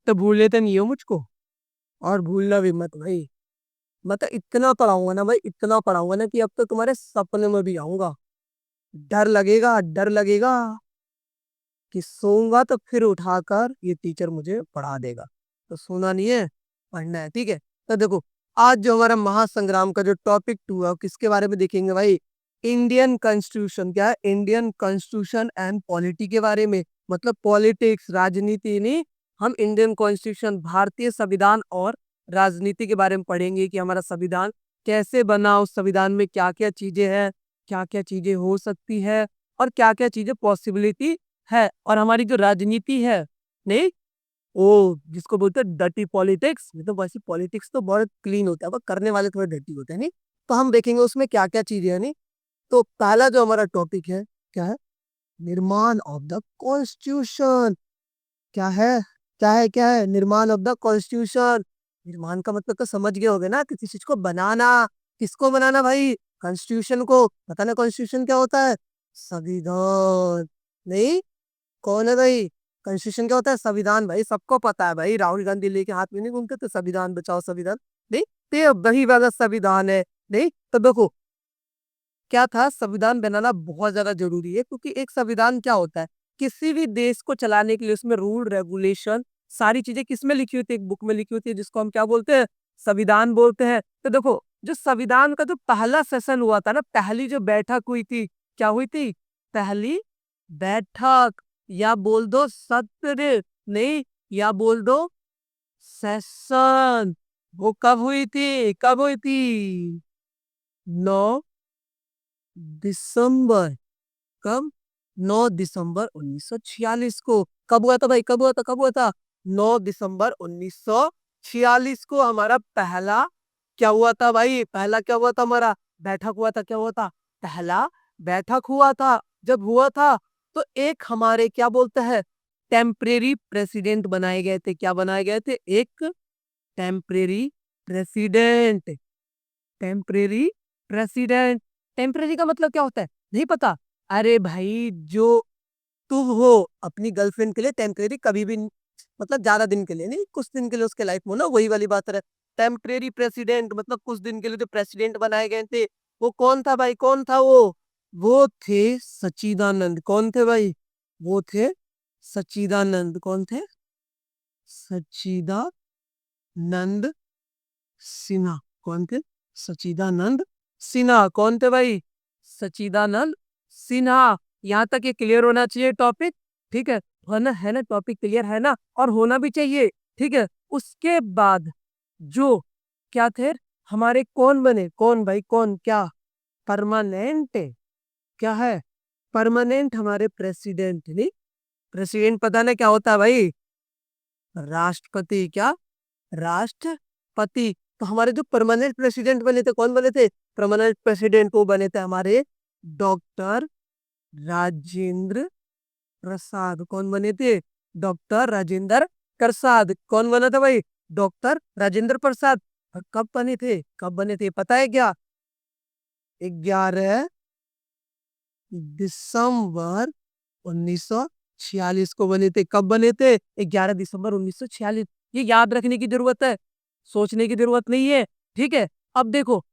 तो भूल तो नहीं हो मुझको, और भूलना भी मत भाई। मतलब इतना पढ़ाऊंगा ना भाई, इतना पढ़ाऊंगा ना कि अब तो तुम्हारे सपने में भी आऊंगा। डर लगेगा, डर लगेगा कि सोऊंगा तो फिर उठाकर ये टीचर मुझे पढ़ा देगा। तो सोना नहीं है, पढ़ना है, ठीक है। तो देखो, आज जो हमारा महासंग्राम का जो टॉपिक 2 है, किसके बारे में देखेंगे भाई? Indian constitution. क्या है? इंडियन कॉन्स्टिट्यूशन एंड पॉलिटी के बारे में। मतलब पॉलिटिक्स, राजनीति नहीं। हम इंडियन कॉन्स्टिट्यूशन, भारतीय संविधान और राजनीति के बारे में पढ़ेंगे कि हमारा संविधान कैसे बना, उस संविधान में क्या क्या चीजें हैं, क्या क्या चीजें हो सकती है, और क्या क्या चीजें पॉसिबिलिटी है। और हमारी जो राजनीति है, नहीं, वो जिसको बोलते हैं डर्टी पॉलिटिक्स, नहीं तो वैसे पॉलिटिक्स तो बहुत क्लीन होता है, पर करने वाले थोड़े डर्टी होते हैं, नहीं। तो हम देखेंगे उसमें क्या क्या चीजें हैं, नहीं। तो पहला जो हमारा टॉपिक है, क्या है? निर्माण ऑफ द कॉन्स्टिट्यूशन। क्या है? क्या है निर्माण ऑफ द कॉन्स्टिट्यूशन? निर्माण का मतलब तो समझ गए होगे ना, किसी चीज को बनाना। किसको बनाना भाई? कॉन्स्टिट्यूशन को। पता ना कॉन्स्टिट्यूशन क्या होता है? संविधान। नहीं, कौन है भाई? कॉन्स्टिट्यूशन क्या होता है? संविधान भाई, सबको पता है भाई। राहुल गांधी लेके हाथ में नहीं घूमते तो संविधान बचाओ संविधान। नहीं, तो ये वही वाला संविधान है। नहीं, तो देखो, क्या था, संविधान बनाना बहुत ज्यादा जरूरी है, क्योंकि एक संविधान क्या होता है, किसी भी देश को चलाने के लिए उसमें रूल रेगुलेशन सारी चीजें किसमें लिखी होती है? एक बुक में लिखी होती है, जिसको हम क्या बोलते हैं? संविधान बोलते हैं। तो देखो, जो संविधान का जो पहला सेशन हुआ था ना, पहली जो बैठक हुई थी, क्या हुई थी? पहली बैठक, या बोल दो सत्र, नहीं, या बोल दो सेशन। वो कब हुई थी? कब हुई थी? 9 दिसंबर। कब? 9 दिसंबर 1946 को। कब हुआ था भाई? कब हुआ था? कब हुआ था? 9 दिसंबर 1946 को हमारा पहला क्या हुआ था भाई? पहला क्या हुआ था हमारा? बैठक हुआ था। क्या हुआ था? पहला बैठक हुआ था। जब हुआ था, तो एक हमारे क्या बोलते हैं, टेम्परेरी प्रेसिडेंट बनाए गए थे। क्या बनाए गए थे? एक temporary president. Temporary president. Temporary का मतलब क्या होता है? नहीं पता? अरे भाई, जो तुम हो अपनी गर्लफ्रेंड के लिए टेम्परेरी, कभी भी मतलब ज्यादा दिन के लिए नहीं, कुछ दिन के लिए उसके लाइफ में ना, वही वाली बात है। टेम्परेरी प्रेसिडेंट मतलब कुछ दिन के लिए जो प्रेसिडेंट बनाए गए थे, वो कौन था भाई? कौन था वो थे सच्चिदानंद। कौन थे भाई? वो थे सच्चिदानंद। कौन थे? सच्चिदानंद सिन्हा। कौन थे? सच्चिदानंद सिन्हा। कौन थे भाई? सच्चिदानंद सिन्हा। यहाँ तक ये क्लियर होना चाहिए टॉपिक, ठीक है ना? टॉपिक क्लियर है ना? और होना भी चाहिए, ठीक है। उसके बाद जो क्या थे हमारे, कौन बने? कौन भाई? कौन? क्या? परमानेंट। क्या है? परमानेंट हमारे प्रेसिडेंट। नहीं, प्रेसिडेंट पता ना क्या होता है भाई? राष्ट्रपति। क्या? राष्ट्रपति। तो हमारे जो परमानेंट प्रेसिडेंट बने थे, कौन बने थे? परमानेंट प्रेसिडेंट वो बने थे हमारे डॉक्टर राजेंद्र प्रसाद। कौन बने थे? डॉक्टर राजेंद्र प्रसाद। कौन बना था भाई? डॉक्टर राजेंद्र प्रसाद। और कब बने थे? कब बने थे पता है क्या? 11 दिसंबर 1946 को बने थे। कब बने थे? 11 दिसंबर 1946। ये याद रखने की जरूरत है, सोचने की जरूरत नहीं है, ठीक है। अब देखो,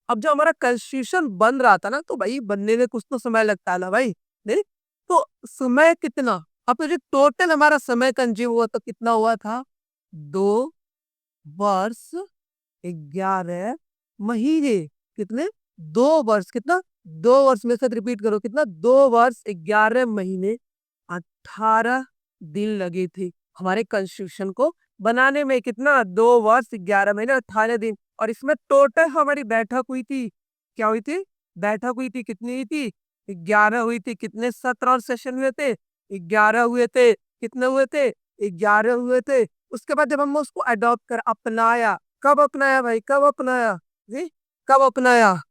अब जो हमारा कॉन्स्टिट्यूशन बन रहा था ना, तो भाई बनने में कुछ तो समय लगता है ना भाई, नहीं? तो समय कितना, अब तो जो टोटल हमारा समय कंज्यूम हुआ तो कितना हुआ था? 2 वर्ष 11 महीने। कितने? 2 वर्ष। कितना? 2 वर्ष में से रिपीट करो, कितना? 2 वर्ष 11 महीने 18 दिन लगे थे हमारे कॉन्स्टिट्यूशन को बनाने में। कितना? 2 वर्ष 11 महीने 18 दिन। और इसमें टोटल हमारी बैठक हुई थी, क्या हुई थी? बैठक हुई थी। कितनी हुई थी? 11 हुई थी। कितने सत्र और सेशन हुए थे? 11 हुए थे। कितने हुए थे? 11 हुए थे। उसके बाद जब हमने उसको अडॉप्ट कर अपनाया, कब अपनाया भाई? कब अपनाया जी? कब अपनाया?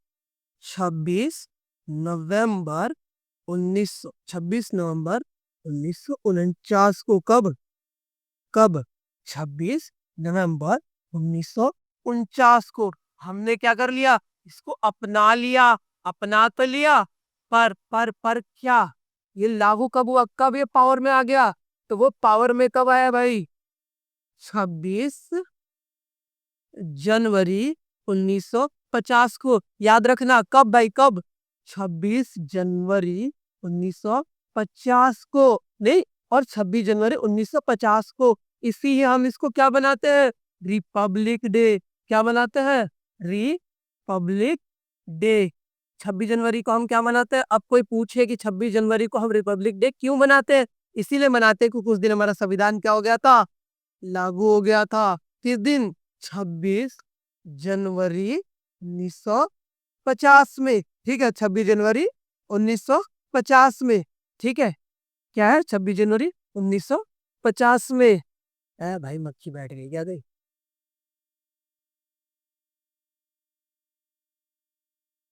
26 नवंबर 1949 को। कब? कब? 26 नवंबर 1949 को हमने क्या कर लिया? इसको अपना लिया। अपना तो लिया, पर क्या, ये लागू कब हुआ? कब ये पावर में आ गया? तो वो पावर में कब आया भाई? 26 जनवरी 1950 को। याद रखना कब भाई, कब? 26 जनवरी 1950 को, नहीं, और 26 जनवरी 1950 को। इसी हम इसको क्या बनाते हैं? Republic day. क्या बनाते हैं? Republic day. 26 जनवरी को हम क्या मनाते हैं? अब कोई पूछे कि 26 जनवरी को हम रिपब्लिक डे क्यों मनाते हैं? इसीलिए मनाते हैं क्योंकि उस दिन हमारा संविधान क्या हो गया था? लागू हो गया था। किस दिन? 26 जनवरी 1950 में। ठीक है, 26 जनवरी 1950 में। ठीक है, क्या है? 26 जनवरी 1950 में। भाई मक्खी बैठ गई क्या? गई?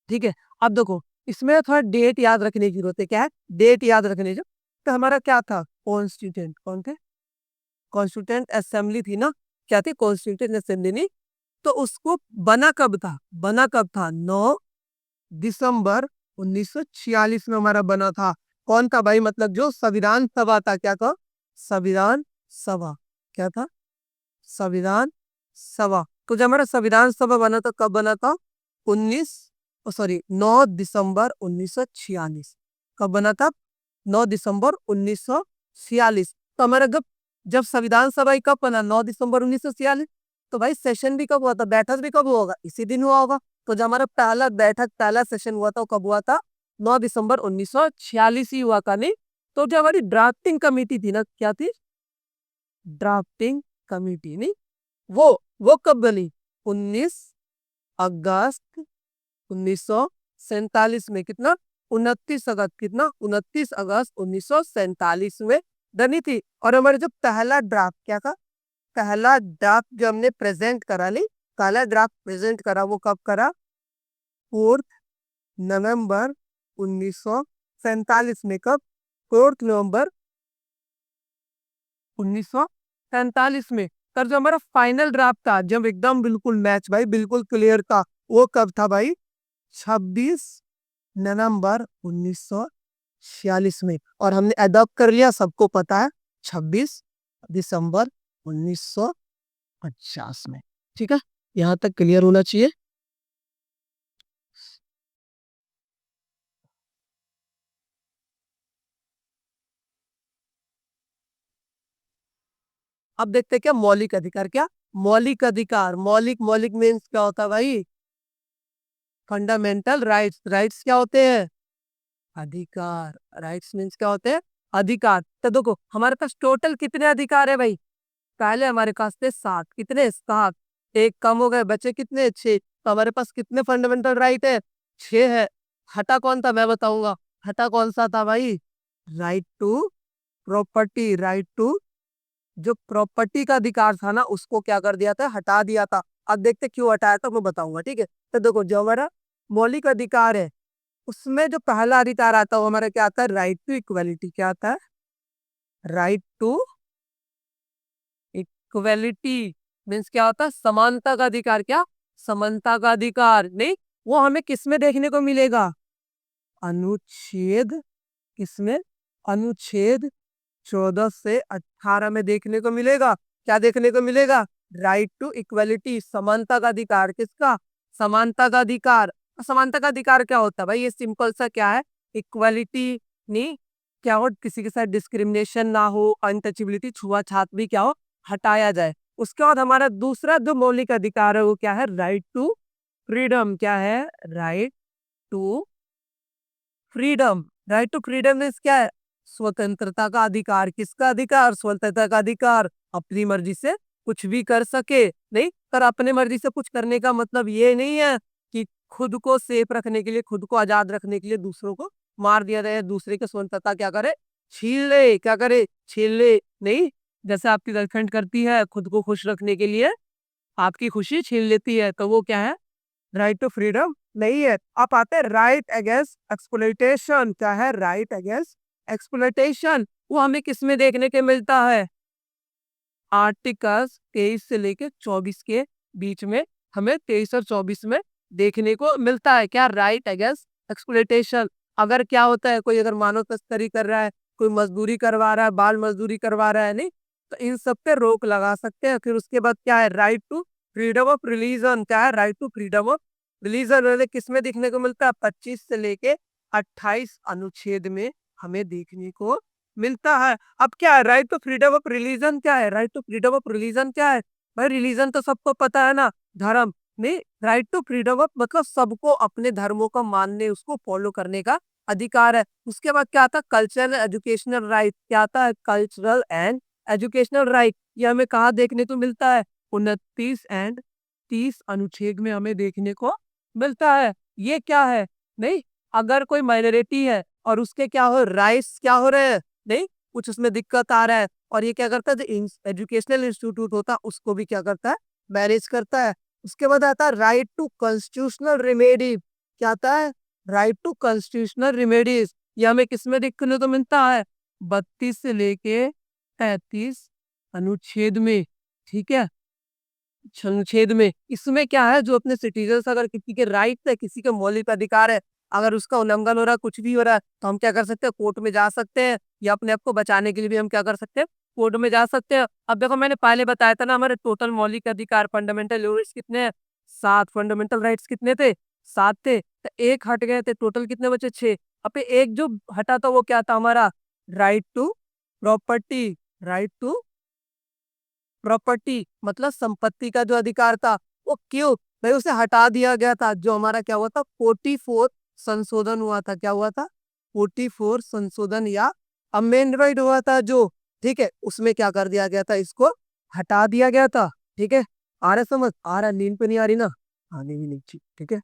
ठीक है, अब देखो इसमें थोड़ा डेट याद रखने की जरूरत है। क्या है? डेट याद रखने जो। तो हमारा क्या था? कॉन्स्टिट्यूंट कौन थे? कॉन्स्टिट्यूंट असेंबली थी ना। क्या थी? कॉन्स्टिट्यूंट असेंबली नहीं। तो उसको बना कब था? बना कब था? 9 दिसंबर 1946 में हमारा बना था। कौन था भाई? मतलब जो संविधान सभा था। क्या था? संविधान सभा। क्या था? संविधान सभा। तो जब हमारा संविधान सभा बना था, कब बना था? 9 दिसंबर 1946। कब बना था? 9 दिसंबर 1946। तो हमारा जब संविधान सभा ही कब बना? 9 दिसंबर 1946। तो भाई सेशन भी कब हुआ था? बैठक भी कब होगा? इसी दिन हुआ होगा। तो जब हमारा पहला बैठक, पहला सेशन हुआ था, वो कब हुआ था? 9 दिसंबर 1946 ही हुआ था, नहीं? तो जो हमारी ड्राफ्टिंग कमेटी थी ना, क्या थी? ड्राफ्टिंग कमेटी, नहीं? वो कब बनी? 19 अगस्त 1947 में। कितना? 29 अगस्त। कितना? 29 अगस्त 1947 में बनी थी। और हमारे जो पहला ड्राफ्ट क्या था? पहला ड्राफ्ट जो हमने प्रेजेंट करा, नहीं, पहला ड्राफ्ट प्रेजेंट करा, वो कब करा? 4 नवंबर 1947 में। कब? 4 नवंबर 1947 में। पर जो हमारा फाइनल ड्राफ्ट था, जब एकदम बिल्कुल मैच भाई, बिल्कुल क्लियर था, वो कब था भाई? 26 नवंबर 1946 में। और हमने अडॉप्ट कर लिया, सबको पता है, 26 दिसंबर 1950 में। ठीक है, यहां तक क्लियर होना चाहिए। अब देखते हैं क्या मौलिक अधिकार। क्या मौलिक अधिकार? मौलिक, मौलिक मीन्स क्या होता है भाई? Fundamental rights. राइट्स क्या होते हैं? अधिकार। राइट्स मीन्स क्या होते हैं? अधिकार। तो देखो हमारे पास टोटल कितने अधिकार है भाई? पहले हमारे पास थे 7। कितने? 7। एक कम हो गए, बचे कितने? 6। तो हमारे पास कितने फंडामेंटल राइट है? 6 है। हटा कौन था? मैं बताऊंगा। हटा कौन सा था भाई? Right to property. Right to, जो प्रॉपर्टी का अधिकार था ना, उसको क्या कर दिया था? हटा दिया था। अब देखते क्यों हटाया था, मैं बताऊंगा। ठीक है, तो देखो जो हमारा मौलिक अधिकार है, उसमें जो पहला अधिकार आता है वो हमारा क्या आता है? Right to equality. क्या आता है? राइट टू इक्वलिटी मीन्स क्या होता है? समानता का अधिकार। क्या? समानता का अधिकार, नहीं? वो हमें किसमें देखने को मिलेगा? अनुच्छेद, किसमें? अनुच्छेद 14 से 18 में देखने को मिलेगा। क्या देखने को मिलेगा? राइट टू इक्वलिटी, समानता का अधिकार। किसका? समानता का अधिकार। समानता का अधिकार क्या होता है भाई? ये सिंपल सा क्या है? इक्वलिटी, नहीं, क्या हो? किसी के साथ डिस्क्रिमिनेशन ना हो, अनटचेबिलिटी, छुआछूत भी क्या हो? हटाया जाए। उसके बाद हमारा दूसरा जो मौलिक अधिकार है वो क्या है? Right to freedom. क्या है? Right to freedom. Right to freedom means क्या है? स्वतंत्रता का अधिकार। किसका अधिकार? स्वतंत्रता का अधिकार। अपनी मर्जी से कुछ भी कर सके, नहीं? पर अपने मर्जी से कुछ करने का मतलब ये नहीं है कि खुद को सेफ रखने के लिए, खुद को आजाद रखने के लिए दूसरों को मार दिया जाए, दूसरे की स्वतंत्रता क्या करे? छीन ले। क्या करे? छीन ले, नहीं? जैसे आपकी गर्लफ्रेंड करती है, खुद को खुश रखने के लिए आपकी खुशी छीन लेती है, तो वो क्या है? राइट टू फ्रीडम नहीं है। आप आते हैं राइट अगेंस्ट एक्सप्लॉइटेशन। क्या है? Right against exploitation. वो हमें किस में देखने के मिलता है? आर्टिकल 23 से लेके 24 के बीच में हमें 23 और 24 में देखने को मिलता है। क्या? Right against exploitation. अगर क्या होता है, कोई अगर मानव तस्करी कर रहा है, कोई मजदूरी करवा रहा है, बाल मजदूरी करवा रहा है, नहीं, तो इन सब पे रोक लगा सकते हैं। फिर उसके बाद क्या है, right to freedom of religion. क्या है, right to freedom of religion किस में देखने को मिलता है, 25 से लेके 28 अनुच्छेद में हमें देखने को मिलता है। अब क्या है, right to freedom of religion क्या है, right to freedom of religion क्या है भाई, रिलीजन तो सबको पता है ना, धर्म। नहीं, राइट टू फ्रीडम ऑफ मतलब सबको अपने धर्मों का मानने, उसको फॉलो करने का अधिकार है। उसके बाद क्या आता है, कल्चरल एजुकेशनल राइट। क्या आता है, कल्चरल एंड एजुकेशनल राइट। ये हमें कहाँ देखने को मिलता है, 29 एंड 30 अनुच्छेद में हमें देखने को मिलता है। ये क्या है, नहीं, अगर कोई माइनॉरिटी है और उसके क्या हो राइट्स क्या हो रहे हैं, नहीं कुछ उसमें दिक्कत आ रहा है, और ये क्या करता है, जो एजुकेशनल इंस्टीट्यूट होता है उसको भी क्या करता है, मैनेज करता है। उसके बाद आता है राइट टू कॉन्स्टिट्यूशनल रिमेडी। क्या आता है, राइट टू कॉन्स्टिट्यूशनल रिमेडीज। ये हमें किसमें देखने को मिलता है, 32 से लेके 33 अनुच्छेद में। ठीक है, अनुच्छेद में इसमें क्या है, जो अपने सिटीजन अगर किसी के राइट है, किसी के मौलिक अधिकार है, अगर उसका उल्लंघन हो रहा है, कुछ भी हो रहा है, तो हम क्या कर सकते हैं, कोर्ट में जा सकते हैं, या अपने आप को बचाने के लिए भी हम क्या कर सकते हैं, कोर्ट में जा सकते हैं। अब देखो मैंने पहले बताया था ना, हमारे टोटल मौलिक अधिकार फंडामेंटल राइट्स कितने हैं, 7। फंडामेंटल राइट्स कितने थे, 7 थे, तो एक हट गए थे, टोटल कितने बचे, 6। अब ये एक जो हटा था वो क्या था हमारा, right to property. Right to property मतलब संपत्ति का जो अधिकार था, वो क्यों भाई उसे हटा दिया गया था, जो हमारा क्या हुआ था, 44 संशोधन हुआ था। क्या हुआ था, 44 संशोधन या अमेंडमेंट हुआ था जो, ठीक है, उसमें क्या कर दिया गया था, इसको हटा दिया गया था। ठीक है, आ रहा समझ, आ रहा, नींद पे नहीं आ रही ना, आने भी नहीं चाहिए। ठीक है,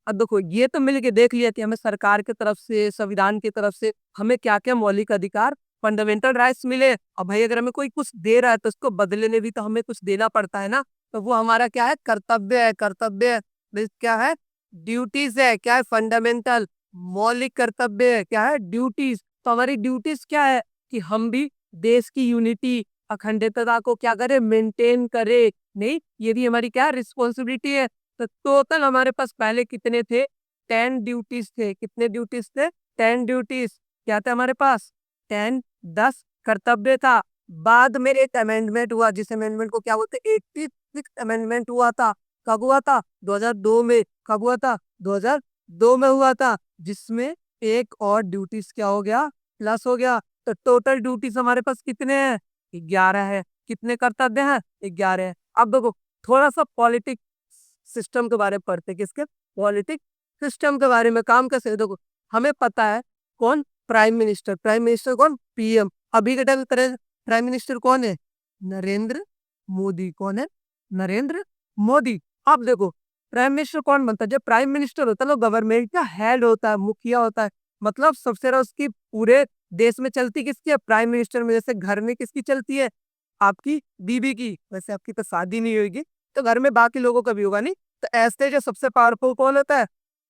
अब देखो ये तो मिल के देख लिया कि हमें सरकार की तरफ से, संविधान की तरफ से हमें क्या क्या मौलिक अधिकार फंडामेंटल राइट्स मिले। और भाई अगर हमें कोई कुछ दे रहा है तो उसको बदले में भी तो हमें कुछ देना पड़ता है ना, तो वो हमारा क्या है, कर्तव्य है। कर्तव्य है, क्या है, ड्यूटीज है। क्या है, फंडामेंटल मौलिक कर्तव्य है, क्या है, ड्यूटीज। तो हमारी ड्यूटीज क्या है, कि हम भी देश की यूनिटी, अखंडता को क्या करें, मेंटेन करे। नहीं, ये भी हमारी क्या रिस्पॉन्सिबिलिटी है। तो टोटल हमारे पास पहले कितने थे, 10 ड्यूटीज थे। कितने ड्यूटीज थे, 10 ड्यूटीज। क्या था हमारे पास, 10, 10 कर्तव्य था। बाद में एक अमेंडमेंट हुआ, जिस अमेंडमेंट को क्या बोलते, 86 अमेंडमेंट हुआ था। कब हुआ था, 2002 में। कब हुआ था, 2002 में हुआ था, जिसमें एक और ड्यूटीज क्या हो गया, प्लस हो गया। तो टोटल ड्यूटीज हमारे पास कितने हैं, 11 है। कितने कर्तव्य हैं, 11 है। अब देखो थोड़ा सा पॉलिटिक्स सिस्टम के बारे में पढ़ते, किसके, पॉलिटिक्स सिस्टम के बारे में काम कैसे, देखो हमें पता है कौन, प्राइम मिनिस्टर। प्राइम मिनिस्टर कौन, पीएम। अभी के टाइम प्राइम मिनिस्टर कौन है, नरेंद्र मोदी। कौन है, नरेंद्र मोदी। अब देखो प्राइम मिनिस्टर कौन बनता है, जब प्राइम मिनिस्टर होता है तो गवर्नमेंट का हेड होता है, मुखिया होता है। मतलब सबसे ज्यादा उसकी पूरे देश में चलती किसकी है, प्राइम मिनिस्टर में। जैसे घर में किसकी चलती है, आपकी बीबी की। वैसे आपकी तो शादी नहीं होगी, तो घर में बाकी लोगों का भी होगा नहीं। तो ऐसे जो सबसे पावरफुल कौन होता है,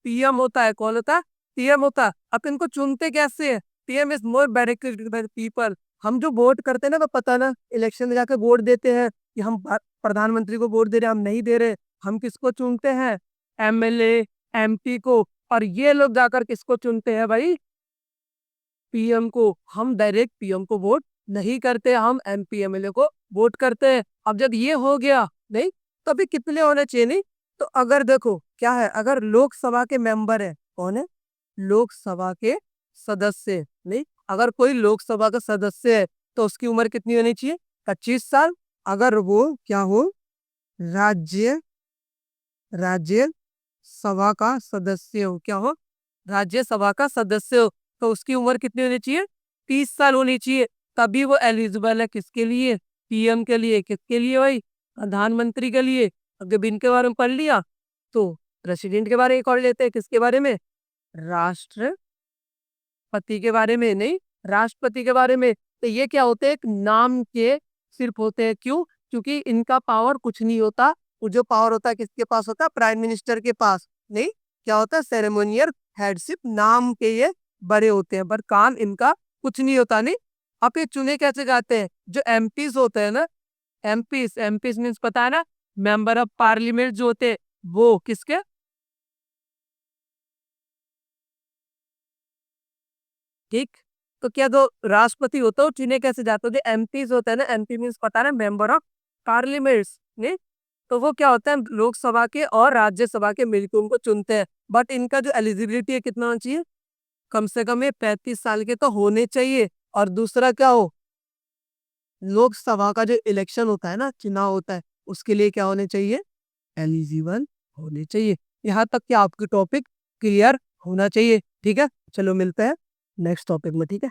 पीएम होता है। कौन होता है, पीएम होता है। अब इनको चुनते कैसे है, PM is more directed by people. हम जो वोट करते हैं ना, तो पता ना इलेक्शन में जाकर वोट देते हैं कि हम प्रधानमंत्री को वोट दे रहे हैं, हम नहीं दे रहे। हम किसको चुनते हैं, एमएलए, एमपी को। और ये लोग जाकर किसको चुनते हैं भाई, पीएम को। हम डायरेक्ट पीएम को वोट नहीं करते, हम एमपी एमएलए को वोट करते हैं। अब जब ये हो गया, नहीं तो अभी कितने होने चाहिए, नहीं तो अगर देखो क्या है, अगर लोकसभा के मेंबर है, कौन है, लोकसभा के सदस्य। नहीं, अगर कोई लोकसभा का सदस्य है तो उसकी उम्र कितनी होनी चाहिए, 25 साल। अगर वो क्या हो, राज्य राज्य सभा का सदस्य हो, क्या हो, राज्यसभा का सदस्य हो, तो उसकी उम्र कितनी होनी चाहिए, 30 साल होनी चाहिए। तभी वो एलिजिबल है, किसके लिए, पीएम के लिए। किसके लिए भाई, प्रधानमंत्री के लिए। अगर इनके बारे में पढ़ लिया, तो प्रेसिडेंट के बारे में पढ़ लेते हैं, किसके बारे में, राष्ट्रपति के बारे में। नहीं, राष्ट्रपति के बारे में। तो ये क्या होते हैं, एक नाम के सिर्फ होते हैं। क्यों, क्योंकि इनका पावर कुछ नहीं होता। वो जो पावर होता है किसके पास होता है, प्राइम मिनिस्टर के पास। नहीं, क्या होता है, सेरेमोनियल हेडशिप नाम के ये बड़े होते हैं, पर काम इनका कुछ नहीं होता। नहीं, अब ये चुने कैसे जाते हैं, जो एमपीज होते हैं ना, एमपीज, एमपीज मीन्स पता है ना, मेंबर ऑफ पार्लियामेंट जो होते हैं, वो किसके, ठीक, तो क्या जो राष्ट्रपति होता है वो चुने कैसे जाते हैं? जो एमपीज होता है ना, एमपी मीन्स पता है, मेंबर ऑफ पार्लियामेंट्स ने, तो वो क्या होता है, लोकसभा के और राज्यसभा के मिलकर उनको चुनते हैं। बट इनका जो एलिजिबिलिटी है कितना होना चाहिए, कम से कम ये 35 साल के तो होने चाहिए। और दूसरा क्या हो, लोकसभा का जो इलेक्शन होता है ना, चुनाव होता है, उसके लिए क्या होने चाहिए, एलिजिबल होने चाहिए। यहाँ तक कि आपकी टॉपिक क्लियर होना चाहिए। ठीक है, चलो मिलते हैं नेक्स्ट टॉपिक में। ठीक है।